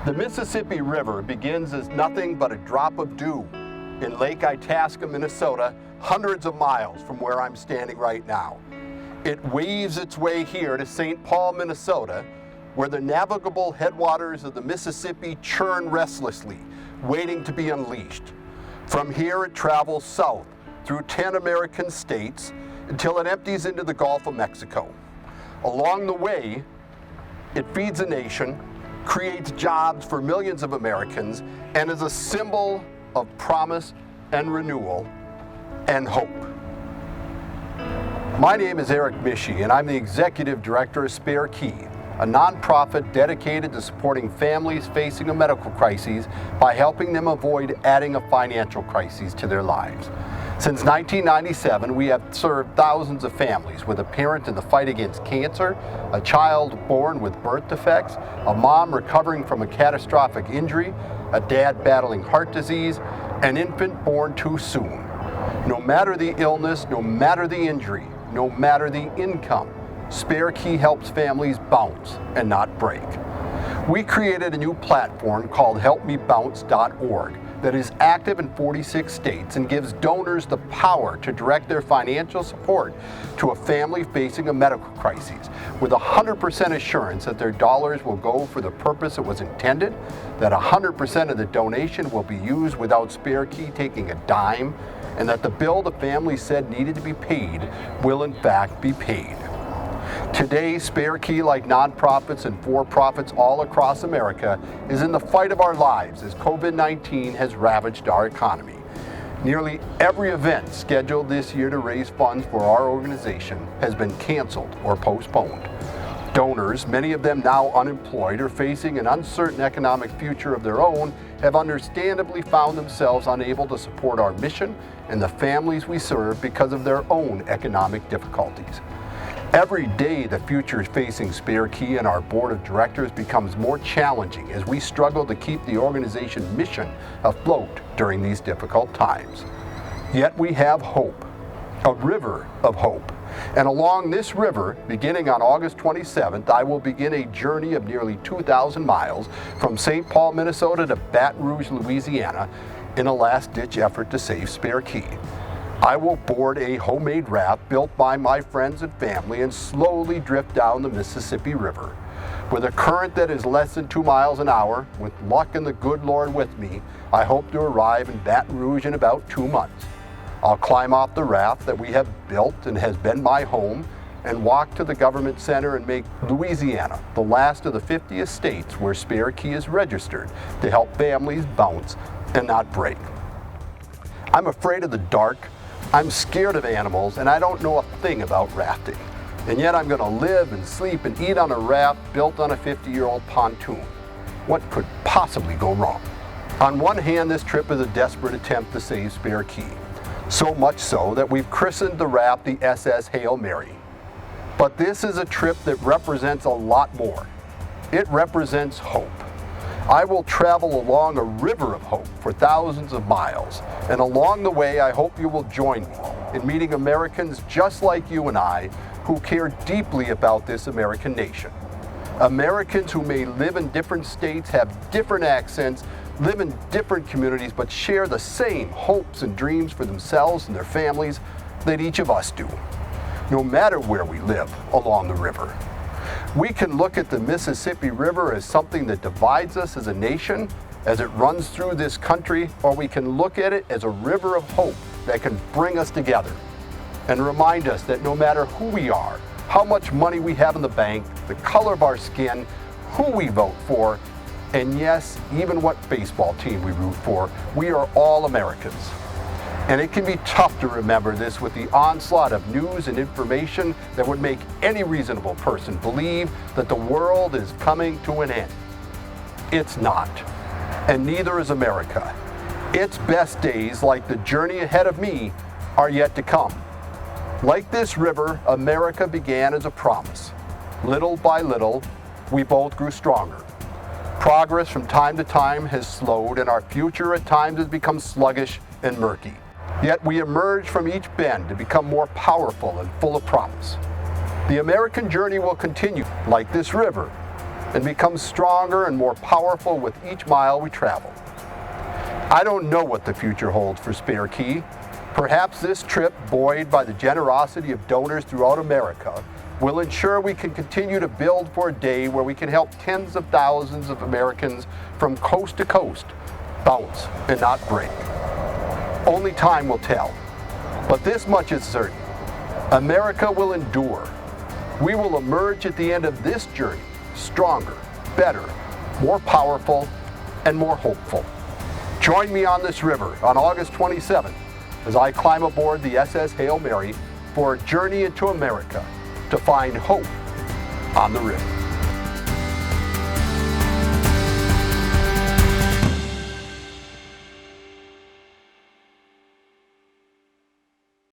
The Mississippi River begins as nothing but a drop of dew in Lake Itasca, Minnesota, hundreds of miles from where I'm standing right now. It weaves its way here to St. Paul, Minnesota, where the navigable headwaters of the Mississippi churn restlessly, waiting to be unleashed. From here it travels south through 10 American states until it empties into the Gulf of Mexico. Along the way, it feeds a nation, creates jobs for millions of Americans, and is a symbol of promise and renewal and hope. My name is Erich Mische, and I'm the Executive Director of Spare Key, a nonprofit dedicated to supporting families facing a medical crisis by helping them avoid adding a financial crisis to their lives. Since 1997, we have served thousands of families with a parent in the fight against cancer, a child born with birth defects, a mom recovering from a catastrophic injury, a dad battling heart disease, an infant born too soon. No matter the illness, no matter the injury, no matter the income, Spare Key helps families bounce and not break. We created a new platform called helpmebounce.org that is active in 46 states and gives donors the power to direct their financial support to a family facing a medical crisis with 100% assurance that their dollars will go for the purpose it was intended, that 100% of the donation will be used without Spare Key taking a dime, and that the bill the family said needed to be paid will in fact be paid. Today, Spare Key, like nonprofits and for-profits all across America, is in the fight of our lives as COVID-19 has ravaged our economy. Nearly every event scheduled this year to raise funds for our organization has been canceled or postponed. Donors, many of them now unemployed or facing an uncertain economic future of their own, have understandably found themselves unable to support our mission and the families we serve because of their own economic difficulties. Every day, the future facing Spare Key and our board of directors becomes more challenging as we struggle to keep the organization's mission afloat during these difficult times. Yet we have hope, a river of hope. And along this river, beginning on August 27th, I will begin a journey of nearly 2,000 miles from St. Paul, Minnesota to Baton Rouge, Louisiana, in a last-ditch effort to save Spare Key. I will board a homemade raft built by my friends and family and slowly drift down the Mississippi River. With a current that is less than 2 miles an hour, with luck and the good Lord with me, I hope to arrive in Baton Rouge in about 2 months. I'll climb off the raft that we have built and has been my home and walk to the government center and make Louisiana the last of the 50 states where Spare Key is registered to help families bounce and not break. I'm afraid of the dark. I'm scared of animals, and I don't know a thing about rafting. And yet I'm going to live and sleep and eat on a raft built on a 50-year-old pontoon. What could possibly go wrong? On one hand, this trip is a desperate attempt to save Spare Key. So much so that we've christened the raft the S.S Hail Mary. But this is a trip that represents a lot more. It represents hope. I will travel along a river of hope for thousands of miles, and along the way I hope you will join me in meeting Americans just like you and I who care deeply about this American nation. Americans who may live in different states, have different accents, live in different communities, but share the same hopes and dreams for themselves and their families that each of us do, no matter where we live along the river. We can look at the Mississippi River as something that divides us as a nation as it runs through this country, or we can look at it as a river of hope that can bring us together and remind us that no matter who we are, how much money we have in the bank, the color of our skin, who we vote for, and yes, even what baseball team we root for, we are all Americans. And it can be tough to remember this with the onslaught of news and information that would make any reasonable person believe that the world is coming to an end. It's not, and neither is America. Its best days, like the journey ahead of me, are yet to come. Like this river, America began as a promise. Little by little, we both grew stronger. Progress from time to time has slowed, and our future at times has become sluggish and murky. Yet we emerge from each bend to become more powerful and full of promise. The American journey will continue, like this river, and become stronger and more powerful with each mile we travel. I don't know what the future holds for Spare Key. Perhaps this trip, buoyed by the generosity of donors throughout America, will ensure we can continue to build for a day where we can help tens of thousands of Americans from coast to coast bounce and not break. Only time will tell. But this much is certain. America will endure. We will emerge at the end of this journey stronger, better, more powerful, and more hopeful. Join me on this river on August 27th as I climb aboard the S.S Hail Mary for a journey into America to find hope on the river.